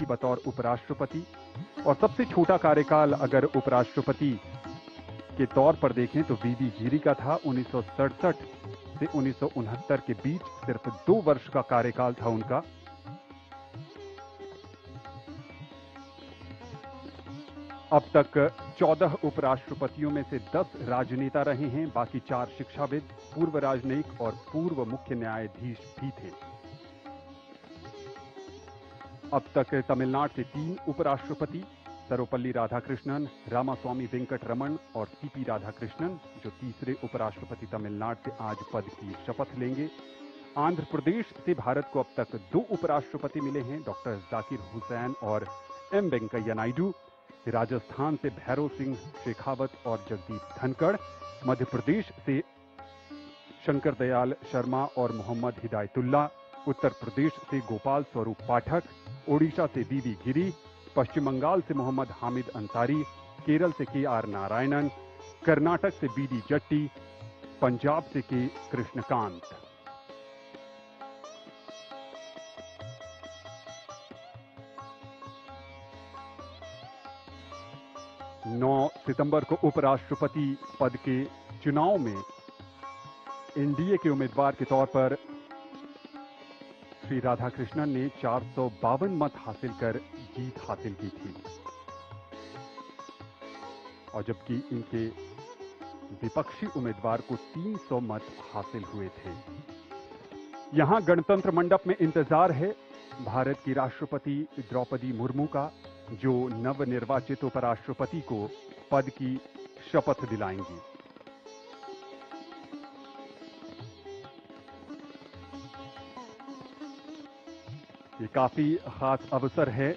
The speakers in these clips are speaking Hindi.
थी बतौर उपराष्ट्रपति, और सबसे छोटा कार्यकाल अगर उपराष्ट्रपति के तौर पर देखें तो वीवी गिरी का था। 1967 से 1969 के बीच सिर्फ 2 वर्ष का कार्यकाल था उनका। अब तक 14 उपराष्ट्रपतियों में से 10 राजनेता रहे हैं, बाकी 4 शिक्षाविद, पूर्व राजनयिक और पूर्व मुख्य न्यायाधीश भी थे। अब तक तमिलनाडु से 3 उपराष्ट्रपति, सर्वपल्ली राधाकृष्णन, रामास्वामी वेंकटरमण और सीपी राधाकृष्णन, जो तीसरे उपराष्ट्रपति तमिलनाडु से आज पद की शपथ लेंगे। आंध्र प्रदेश से भारत को अब तक 2 उपराष्ट्रपति मिले हैं, डॉक्टर जाकिर हुसैन और एम वेंकैया नायडू। राजस्थान से भैरव सिंह शेखावत और जगदीप धनखड़, मध्य प्रदेश से शंकर दयाल शर्मा और मोहम्मद हिदायतुल्ला, उत्तर प्रदेश से गोपाल स्वरूप पाठक, ओडिशा से वीवी गिरी, पश्चिम बंगाल से मोहम्मद हामिद अंसारी, केरल से के.आर. नारायणन, कर्नाटक से बी.डी. जट्टी, पंजाब से के. कृष्णकांत। सितंबर को उपराष्ट्रपति पद के चुनाव में एनडीए के उम्मीदवार के तौर पर श्री राधाकृष्णन ने 452 मत हासिल कर जीत हासिल की थी, और जबकि इनके विपक्षी उम्मीदवार को 300 मत हासिल हुए थे। यहां गणतंत्र मंडप में इंतजार है भारत की राष्ट्रपति द्रौपदी मुर्मू का, जो नवनिर्वाचित उपराष्ट्रपति को पद की शपथ दिलाएंगी। ये काफी खास अवसर है।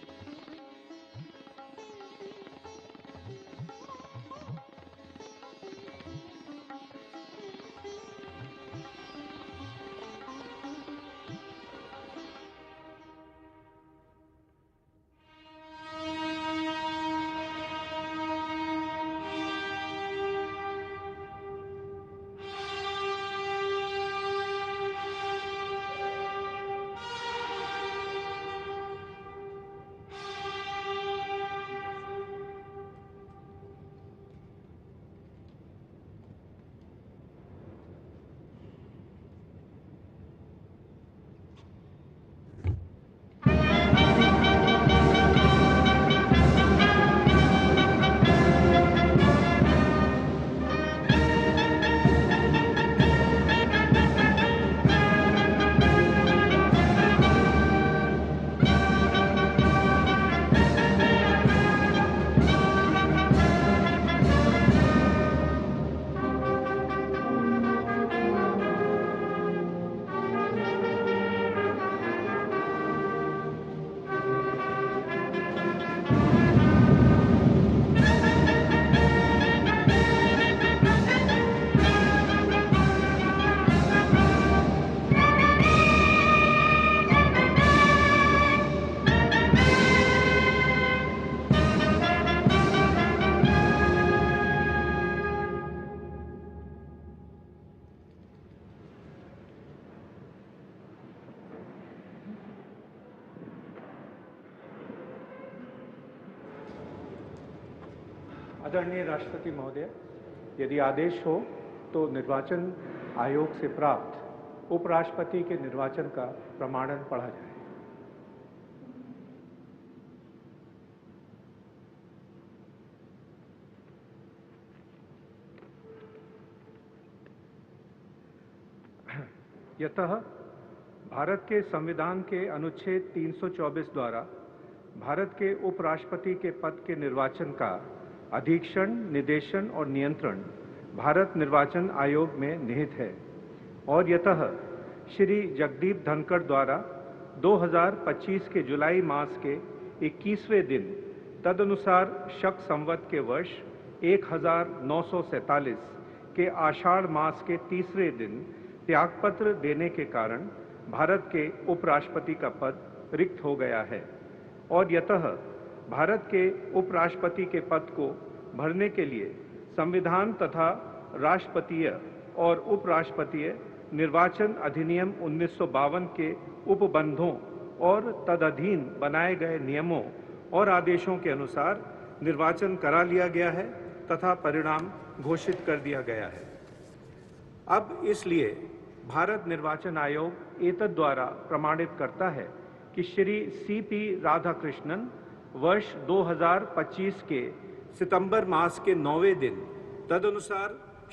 आदरणीय राष्ट्रपति महोदय, यदि आदेश हो तो निर्वाचन आयोग से प्राप्त उपराष्ट्रपति के निर्वाचन का प्रमाणन पढ़ा जाए। यतः भारत के संविधान के अनुच्छेद 324 द्वारा भारत के उपराष्ट्रपति के पद के निर्वाचन का अधीक्षण, निदेशन और नियंत्रण भारत निर्वाचन आयोग में निहित है, और यतः श्री जगदीप धनखड़ द्वारा 2025 के जुलाई मास के 21वें दिन तदनुसार शक संवत के वर्ष 1947 के आषाढ़ मास के तीसरे दिन त्यागपत्र देने के कारण भारत के उपराष्ट्रपति का पद रिक्त हो गया है, और यतः भारत के उपराष्ट्रपति के पद को भरने के लिए संविधान तथा राष्ट्रपतीय और उपराष्ट्रपतीय निर्वाचन अधिनियम 1952 के उपबंधों और तदधीन बनाए गए नियमों और आदेशों के अनुसार निर्वाचन करा लिया गया है तथा परिणाम घोषित कर दिया गया है। अब इसलिए भारत निर्वाचन आयोग एतद द्वारा प्रमाणित करता है कि श्री CP राधाकृष्णन वर्ष 2025 के सितंबर मास के 9वें दिन तदनुसार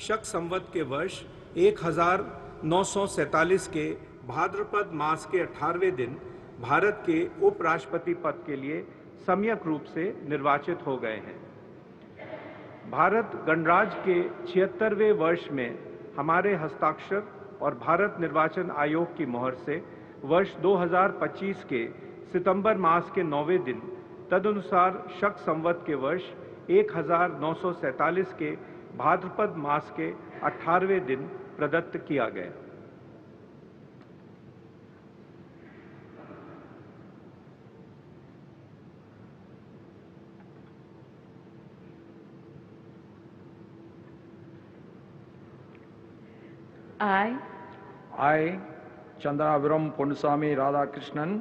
शक संवत के वर्ष 1947 के भाद्रपद मास के 18वें दिन भारत के उपराष्ट्रपति पद के लिए सम्यक रूप से निर्वाचित हो गए हैं। भारत गणराज्य के 76वें वर्ष में हमारे हस्ताक्षर और भारत निर्वाचन आयोग की मोहर से वर्ष 2025 के सितंबर मास के 9वें दिन तदनुसार शक संवत के वर्ष 1947 के भाद्रपद मास के 18वें दिन प्रदत्त किया गया। I, Chandraviram Ponnusamy Radhakrishnan,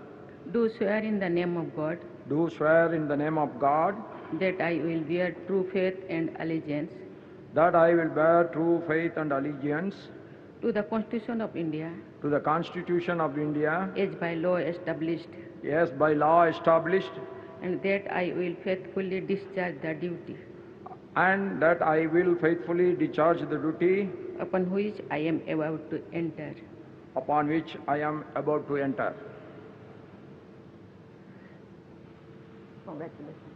do swear in the name of God do swear in the name of God that I will bear true faith and allegiance that I will bear true faith and allegiance to the Constitution of India to the Constitution of India as by law established, as by law established, and that I will faithfully discharge the duty and that I will faithfully discharge the duty upon which I am about to enter. upon which I am about to enter. Congratulations.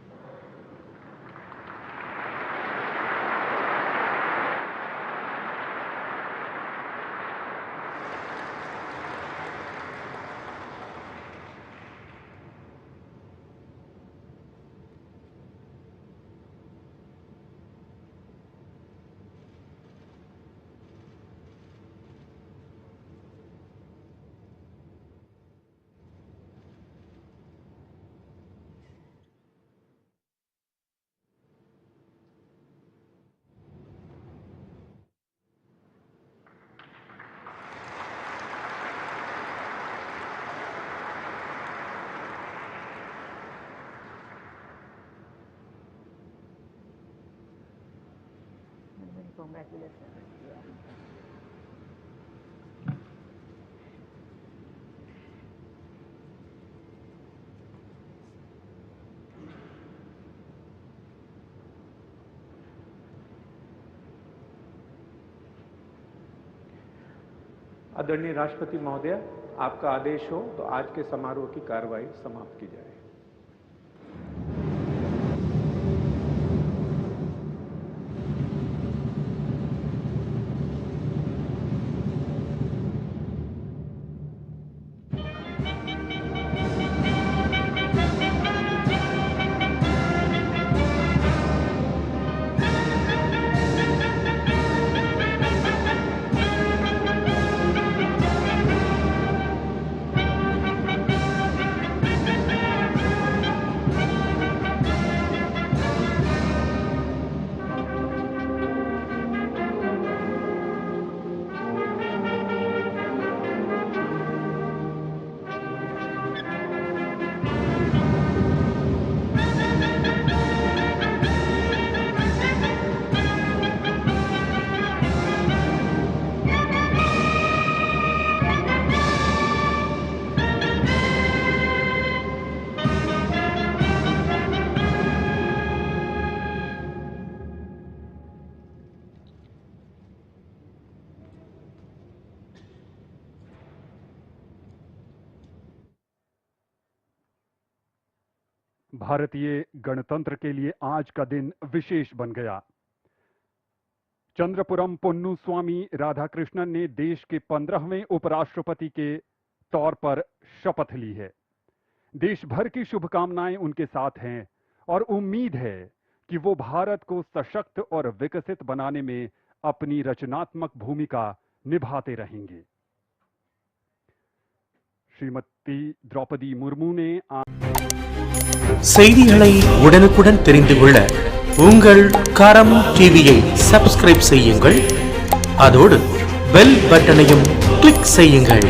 आदरणीय राष्ट्रपति महोदय, आपका आदेश हो तो आज के समारोह की कार्रवाई समाप्त की जाए। भारतीय गणतंत्र के लिए आज का दिन विशेष बन गया। चंद्रपुरम पोन्नुस्वामी राधाकृष्णन ने देश के 15वें उपराष्ट्रपति के तौर पर शपथ ली है। देश भर की शुभकामनाएं उनके साथ हैं और उम्मीद है कि वो भारत को सशक्त और विकसित बनाने में अपनी रचनात्मक भूमिका निभाते रहेंगे। श्रीमती द्रौपदी मुर्मू ने செய்திகளை உடனுக்குடன் தெரிந்து கொள்ள உங்கள் கரம் டிவியை சப்ஸ்கிரைப் செய்யுங்கள். அதோடு பெல் பட்டனையும் கிளிக் செய்யுங்கள்.